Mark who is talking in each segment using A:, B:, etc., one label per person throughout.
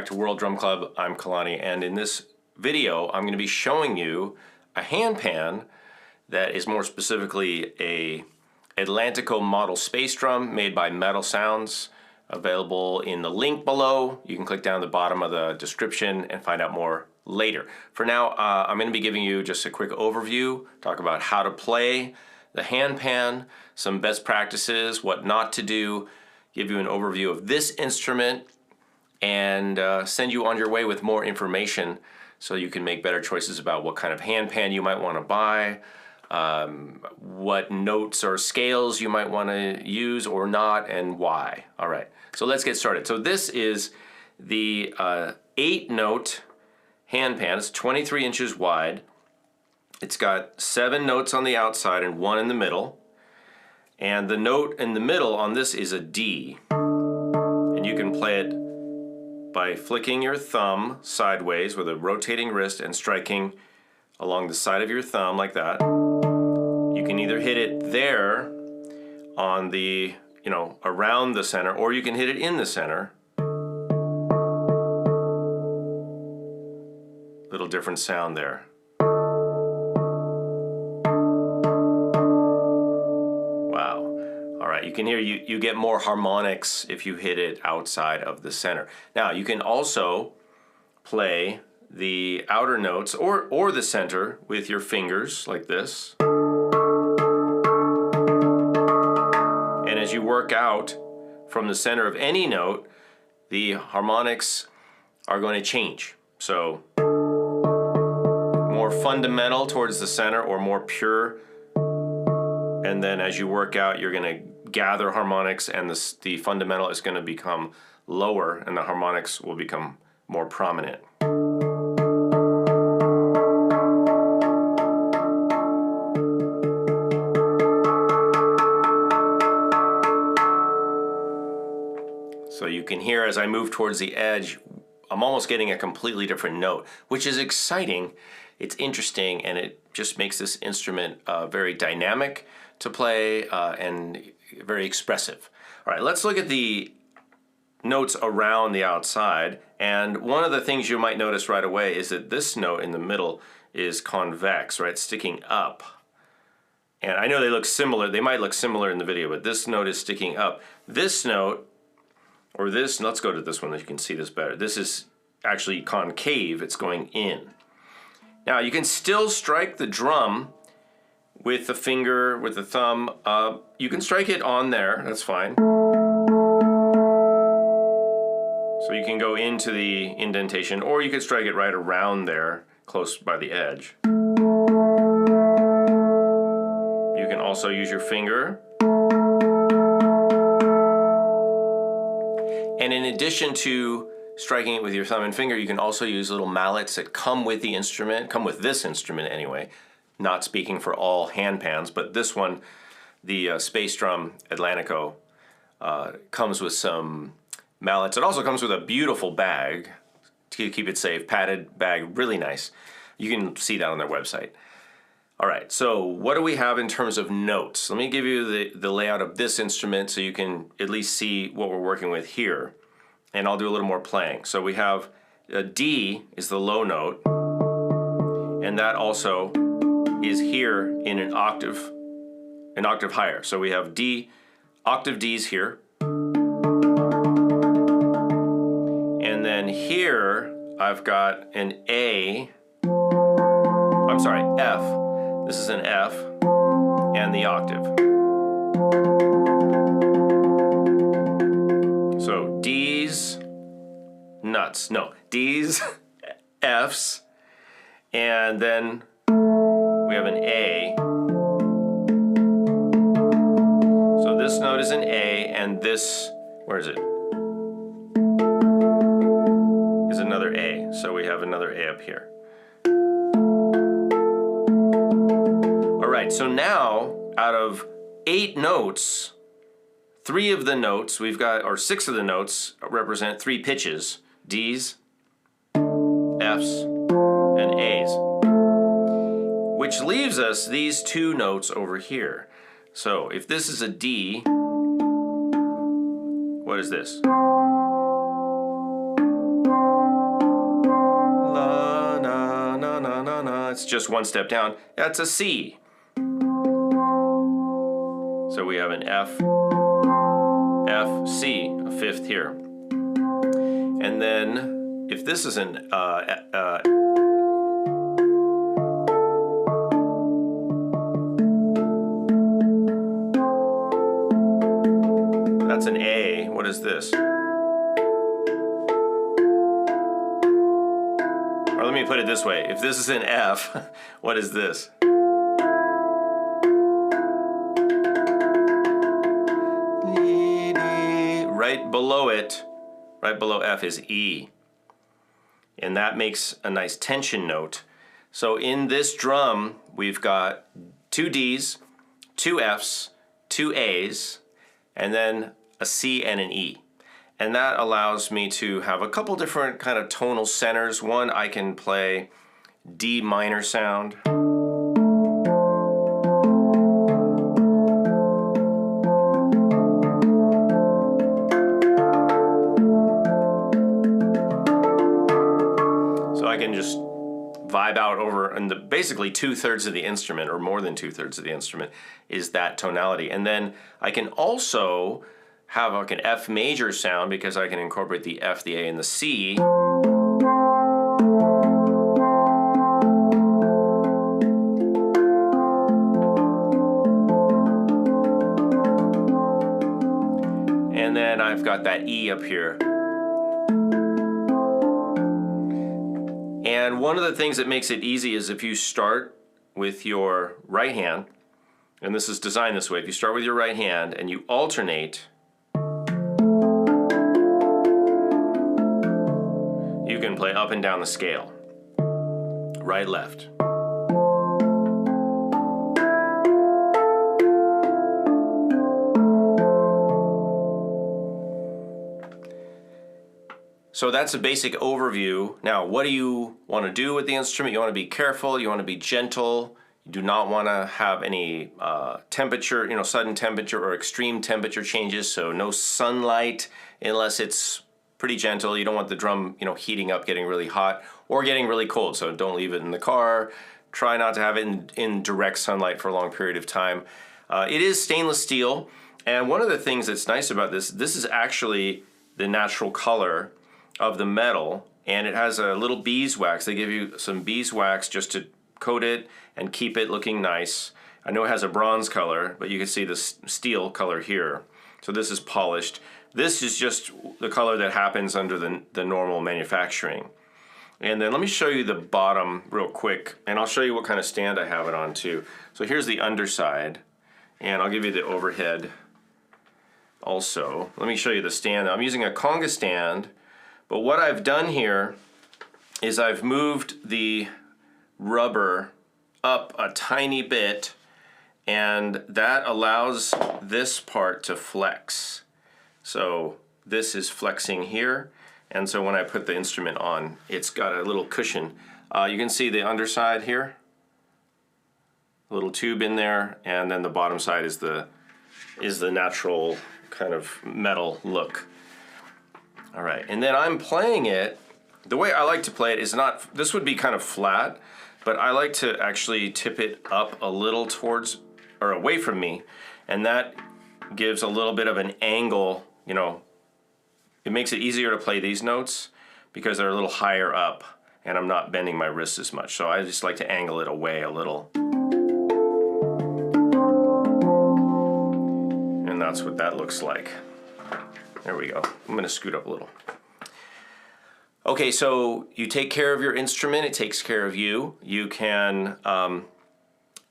A: back to World Drum Club. I'm Kalani, and in this video I'm going to be showing you a handpan that is more specifically a Atlantico model space drum made by Metal Sounds, available in the link below. You can click down the bottom of the description and find out more later. For now, I'm going to be giving you just a quick overview, talk about how to play the handpan, some best practices, what not to do, give you an overview of this instrument, and send you on your way with more information so you can make better choices about what kind of handpan you might want to buy, what notes or scales you might want to use or not, and why. All right, so let's get started. So this is the 8-note handpan. It's 23 inches wide. It's got 7 notes on the outside and 1 in the middle. And the note in the middle on this is a D. And you can play it by flicking your thumb sideways with a rotating wrist and striking along the side of your thumb like that. You can either hit it there on the, around the center, or you can hit it in the center. Little different sound there. You can hear you get more harmonics if you hit it outside of the center. Now you can also play the outer notes or the center with your fingers like this. And as you work out from the center of any note, the harmonics are going to change. So more fundamental towards the center or more pure. And then as you work out, you're going to gather harmonics, and the fundamental is going to become lower and the harmonics will become more prominent. So you can hear as I move towards the edge, I'm almost getting a completely different note, which is exciting. It's interesting, and it just makes this instrument very dynamic to play and very expressive. All right, let's look at the notes around the outside. And one of the things you might notice right away is that this note in the middle is convex, right, sticking up. And I know they look similar, they might look similar in the video, but this note is sticking up. This note, or this, let's go to this one so you can see this better. This is actually concave, it's going in. Now you can still strike the drum with the finger, with the thumb. You can strike it on there, that's fine. So you can go into the indentation, or you could strike it right around there, close by the edge. You can also use your finger. And in addition to striking it with your thumb and finger, you can also use little mallets that come with the instrument, come with this instrument anyway. Not speaking for all handpans, but this one, the Space Drum Atlantico, comes with some mallets. It also comes with a beautiful bag to keep it safe, padded bag, really nice. You can see that on their website. All right, so what do we have in terms of notes? Let me give you the layout of this instrument so you can at least see what we're working with here. And I'll do a little more playing. So we have a D is the low note, and that also is here in an octave higher. So we have D, octave Ds here. And then here I've got an A, I'm sorry, F. This is an F and the octave. So D's, nuts, no, D's, F's, and then we have an A. So this note is an A, and this, where is it? Is another A. So we have another A up here. All right, so now out of 8 notes, 3 of the notes we've got, or 6 of the notes represent 3 pitches: D's, F's, and A's. Which leaves us these 2 notes over here. So if this is a D, what is this? It's just one step down. That's a C. So we have an F, F, C, a fifth here. And then if this is an that's an A. What is this? Or let me put it this way. If this is an F, what is this? Right below it, right below F is E. And that makes a nice tension note. So in this drum, we've got 2 Ds, 2 Fs, 2 As, and then a C and an E. And that allows me to have a couple different kind of tonal centers. One, I can play D minor sound. So I can just vibe out over, and basically 2/3 of the instrument, or more than 2/3 of the instrument, is that tonality. And then I can also have like an F major sound because I can incorporate the F, the A, and the C. And then I've got that E up here. And one of the things that makes it easy is if you start with your right hand, and this is designed this way, if you start with your right hand and you alternate, you can play up and down the scale, right, left. So that's a basic overview. Now, what do you want to do with the instrument? You want to be careful, you want to be gentle. You do not want to have any temperature, sudden temperature or extreme temperature changes. So no sunlight unless it's pretty gentle. You don't want the drum, heating up, getting really hot or getting really cold. So don't leave it in the car. Try not to have it in direct sunlight for a long period of time. It is stainless steel. And one of the things that's nice about this is actually the natural color of the metal, and it has a little beeswax. They give you some beeswax just to coat it and keep it looking nice. I know it has a bronze color, but you can see the steel color here. So this is polished. This is just the color that happens under the normal manufacturing. And then let me show you the bottom real quick, and I'll show you what kind of stand I have it on too. So here's the underside, and I'll give you the overhead also. Let me show you the stand. I'm using a conga stand, but what I've done here is I've moved the rubber up a tiny bit, and that allows this part to flex. So this is flexing here, and so when I put the instrument on, it's got a little cushion. You can see the underside here, a little tube in there, and then the bottom side is the natural kind of metal look. All right, and then I'm playing it, the way I like to play it is not, this would be kind of flat, but I like to actually tip it up a little towards, or away from me, and that gives a little bit of an angle, it makes it easier to play these notes because they're a little higher up and I'm not bending my wrists as much. So I just like to angle it away a little. And that's what that looks like. There we go. I'm going to scoot up a little. Okay, so you take care of your instrument, it takes care of you. You can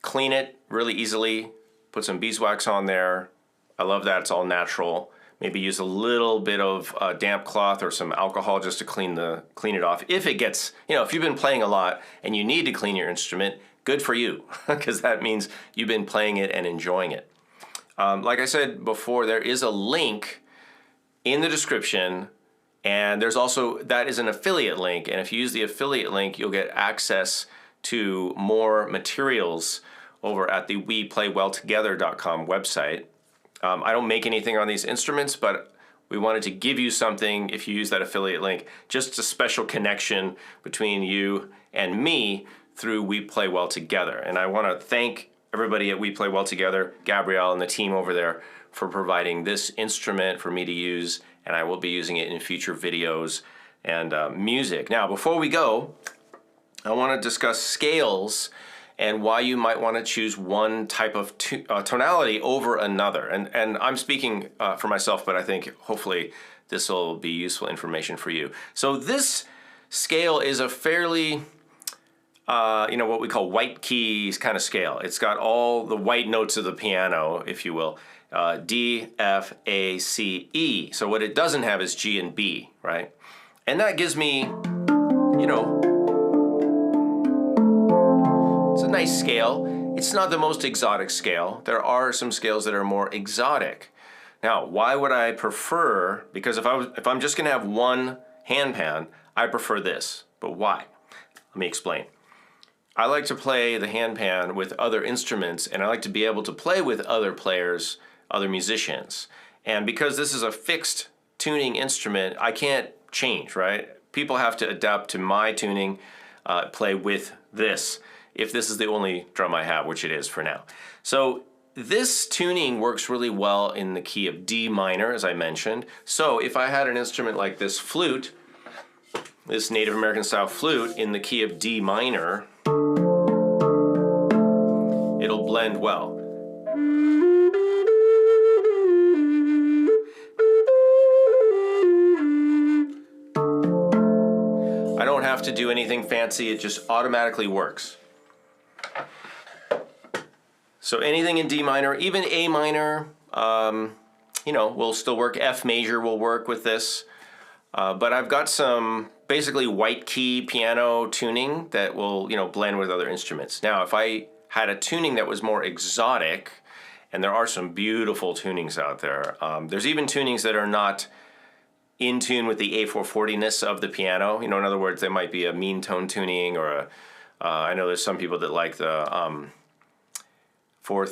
A: clean it really easily, put some beeswax on there. I love that, it's all natural. Maybe use a little bit of damp cloth or some alcohol just to clean it off. If it gets, if you've been playing a lot and you need to clean your instrument, good for you, because that means you've been playing it and enjoying it. Like I said before, there is a link in the description, and there's also, that is an affiliate link, and if you use the affiliate link, you'll get access to more materials over at the WePlayWellTogether.com website. I don't make anything on these instruments, but we wanted to give you something if you use that affiliate link, just a special connection between you and me through We Play Well Together. And I want to thank everybody at We Play Well Together, Gabrielle and the team over there, for providing this instrument for me to use, and I will be using it in future videos and music. Now, before we go, I want to discuss scales and why you might want to choose one type of tonality over another. And I'm speaking for myself, but I think hopefully this will be useful information for you. So this scale is a fairly, what we call white keys kind of scale. It's got all the white notes of the piano, if you will, D, F, A, C, E. So what it doesn't have is G and B, right? And that gives me, it's a nice scale. It's not the most exotic scale. There are some scales that are more exotic. Now, why would I prefer, because if I'm just gonna have one handpan, I prefer this. But why? Let me explain. I like to play the handpan with other instruments, and I like to be able to play with other players, other musicians. And because this is a fixed tuning instrument, I can't change, right? People have to adapt to my tuning, play with this, if this is the only drum I have, which it is for now. So this tuning works really well in the key of D minor, as I mentioned. So if I had an instrument like this flute, this Native American style flute in the key of D minor, it'll blend well. I don't have to do anything fancy, it just automatically works. So anything in D minor, even A minor, will still work. F major will work with this. But I've got some basically white key piano tuning that will, blend with other instruments. Now, if I had a tuning that was more exotic, and there are some beautiful tunings out there. There's even tunings that are not in tune with the A440-ness of the piano. In other words, there might be a mean tone tuning, or I know there's some people that like the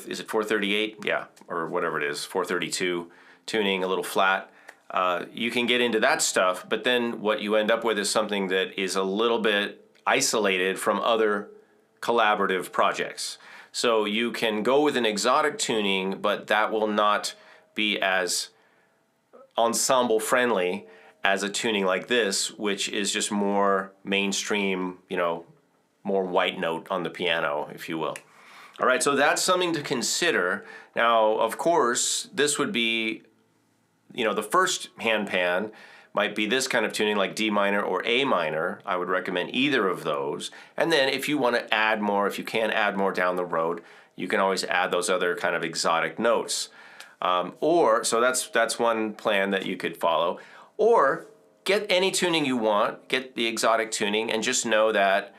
A: is it 438? Yeah, or whatever it is, 432 tuning, a little flat. You can get into that stuff, but then what you end up with is something that is a little bit isolated from other collaborative projects. So you can go with an exotic tuning, but that will not be as ensemble friendly as a tuning like this, which is just more mainstream, more white note on the piano, if you will. All right, so that's something to consider. Now, of course, this would be, the first handpan might be this kind of tuning like D minor or A minor. I would recommend either of those. And then if you want to add more, if you can add more down the road, you can always add those other kind of exotic notes. So that's one plan that you could follow. Or get any tuning you want, get the exotic tuning, and just know that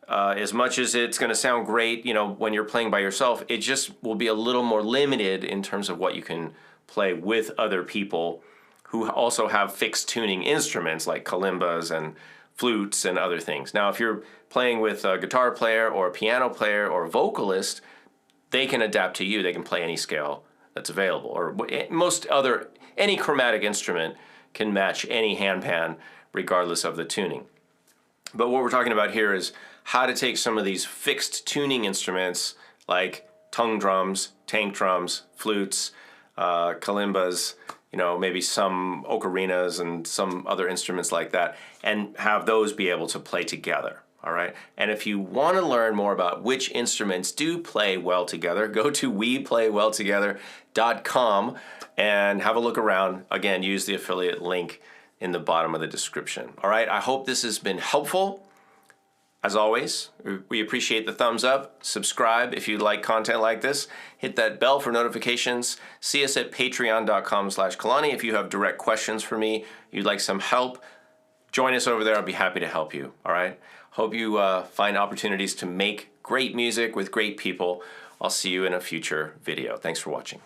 A: as much as it's going to sound great, when you're playing by yourself, it just will be a little more limited in terms of what you can play with other people who also have fixed tuning instruments like kalimbas and flutes and other things. Now, if you're playing with a guitar player or a piano player or a vocalist, they can adapt to you. They can play any scale that's available, or any chromatic instrument can match any handpan regardless of the tuning. But what we're talking about here is how to take some of these fixed tuning instruments like tongue drums, tank drums, flutes, kalimbas, maybe some ocarinas and some other instruments like that, and have those be able to play together. All right. And if you want to learn more about which instruments do play well together, go to weplaywelltogether.com and have a look around. Again, use the affiliate link in the bottom of the description. All right. I hope this has been helpful. As always, we appreciate the thumbs up. Subscribe if you like content like this. Hit that bell for notifications. See us at patreon.com/Kalani. If you have direct questions for me, you'd like some help, join us over there. I'll be happy to help you. All right. Hope you find opportunities to make great music with great people. I'll see you in a future video. Thanks for watching.